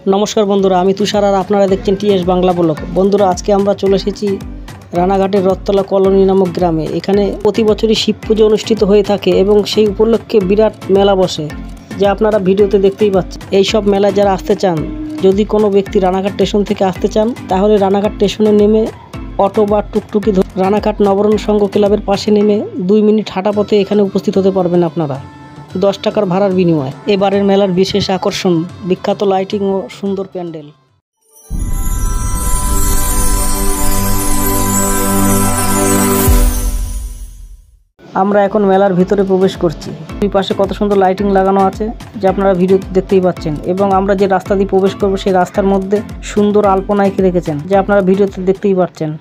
নমস্কার বন্ধুরা, আমি তুষার আর আপনারা দেখছেন টিএস বাংলা ব্লগ। বন্ধুরা, আজকে আমরা চলে এসেছি রানাঘাটের রথতলা কলোনি নামক গ্রামে। এখানে প্রতি বছরই শিব পুজো অনুষ্ঠিত হয়ে থাকে এবং সেই উপলক্ষে বিরাট মেলা বসে, যা আপনারা ভিডিওতে দেখতেই পাচ্ছেন। এই সব মেলায় যারা আসতে চান, যদি কোনো ব্যক্তি রানাঘাট স্টেশন থেকে আসতে চান, তাহলে রানাঘাট স্টেশনে নেমে অটো বা টুকটুকি ধরে রানাঘাট নবরণ সংঘ ক্লাবের পাশে নেমে 2 মিনিট হাঁটা পথে এখানে উপস্থিত হতে পারবেন আপনারা 10 টাকার ভাড়ার বিনিময়ে। এবারের মেলার বিশেষ আকর্ষণ বিখ্যাত লাইটিং ও সুন্দর প্যান্ডেল। আমরা এখন মেলার ভিতরে প্রবেশ করছি। দুই পাশে কত সুন্দর লাইটিং লাগানো আছে, যা আপনারা ভিডিওতে দেখতেই পাচ্ছেন। এবং আমরা যে রাস্তা দিয়ে প্রবেশ করব, সেই রাস্তার মধ্যে সুন্দর আলপনা এঁকে রেখেছেন, যা আপনারা ভিডিওতে দেখতেই পাচ্ছেন।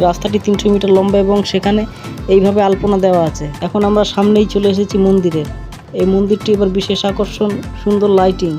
রাস্তাটি 300 মিটার লম্বা এবং সেখানে এইভাবে আলপনা দেওয়া আছে। এখন আমরা সামনেই চলে এসেছি মন্দিরের। এই মন্দিরটি এবার বিশেষ আকর্ষণ, সুন্দর লাইটিং।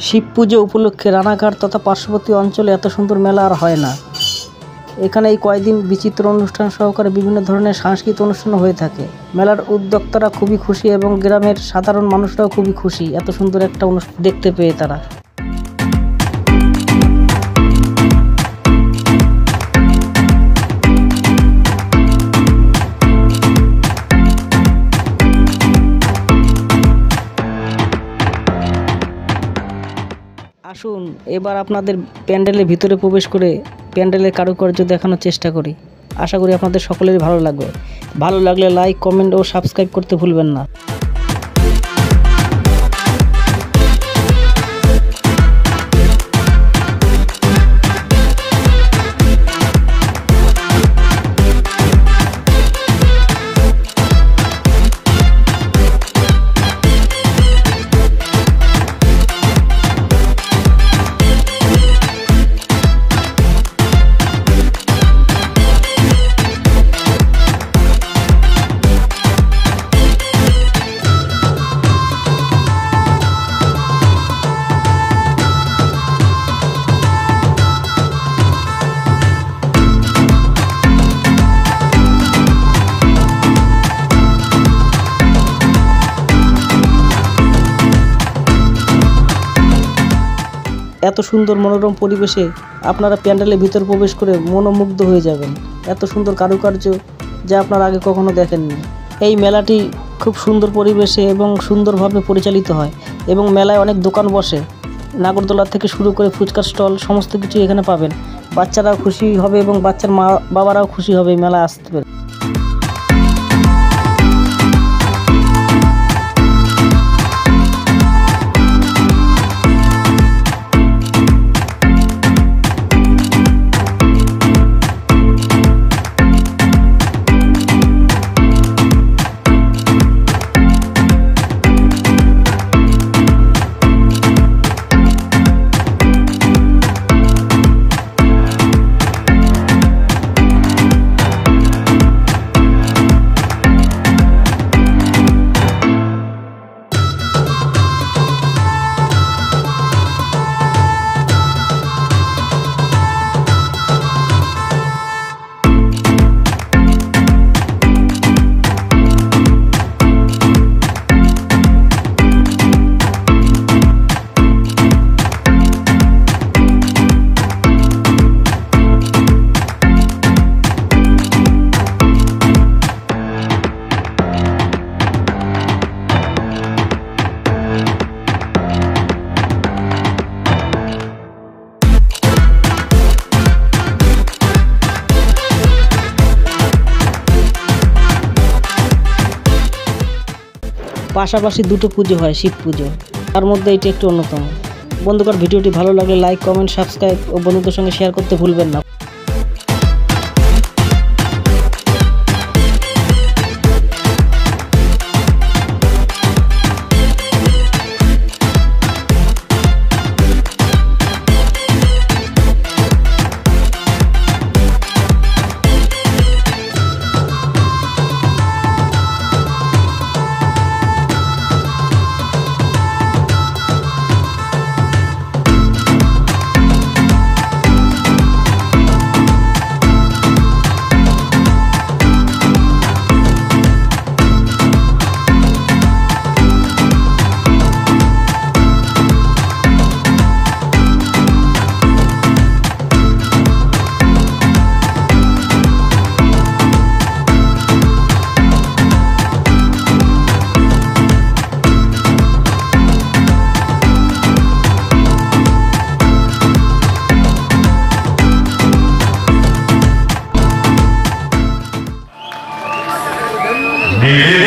শিব পুজো উপলক্ষে রানাঘাট তথা পার্শ্ববর্তী অঞ্চলে এত সুন্দর মেলা আর হয় না। এখানে এই কয়েকদিন বিচিত্র অনুষ্ঠান সহকারে বিভিন্ন ধরনের সাংস্কৃতিক অনুষ্ঠান হয়ে থাকে। মেলার উদ্যোক্তারা খুবই খুশি এবং গ্রামের সাধারণ মানুষরাও খুবই খুশি এত সুন্দর একটা অনুষ্ঠান দেখতে পেয়ে তারা। আসুন এবার আপনাদের প্যান্ডেলের ভিতরে প্রবেশ করে প্যান্ডেলের কারুকার্য দেখানোর চেষ্টা করি। আশা করি আপনাদের সকলেরই ভালো লাগবে। ভালো লাগলে লাইক, কমেন্ট ও সাবস্ক্রাইব করতে ভুলবেন না। এত সুন্দর মনোরম পরিবেশে আপনারা প্যান্ডেলের ভিতর প্রবেশ করে মনোমুগ্ধ হয়ে যাবেন। এত সুন্দর কারুকার্য, যা আপনারা আগে কখনো দেখেননি। এই মেলাটি খুব সুন্দর পরিবেশে এবং সুন্দরভাবে পরিচালিত হয় এবং মেলায় অনেক দোকান বসে। নাগরদোলা থেকে শুরু করে ফুচকার স্টল, সমস্ত কিছু এখানে পাবেন। বাচ্চারাও খুশি হবে এবং বাচ্চার মা বাবারাও খুশি হবে মেলায় আসতে পেরে। পাশাপাশি দুটো পুজো হয়, শিব পুজো, তার মধ্যে এটি একটি অন্যতম। বন্ধুগণ, ভিডিওটি ভালো লাগলে লাইক, কমেন্ট, সাবস্ক্রাইব ও বন্ধুদের সঙ্গে শেয়ার করতে ভুলবেন না। मेरे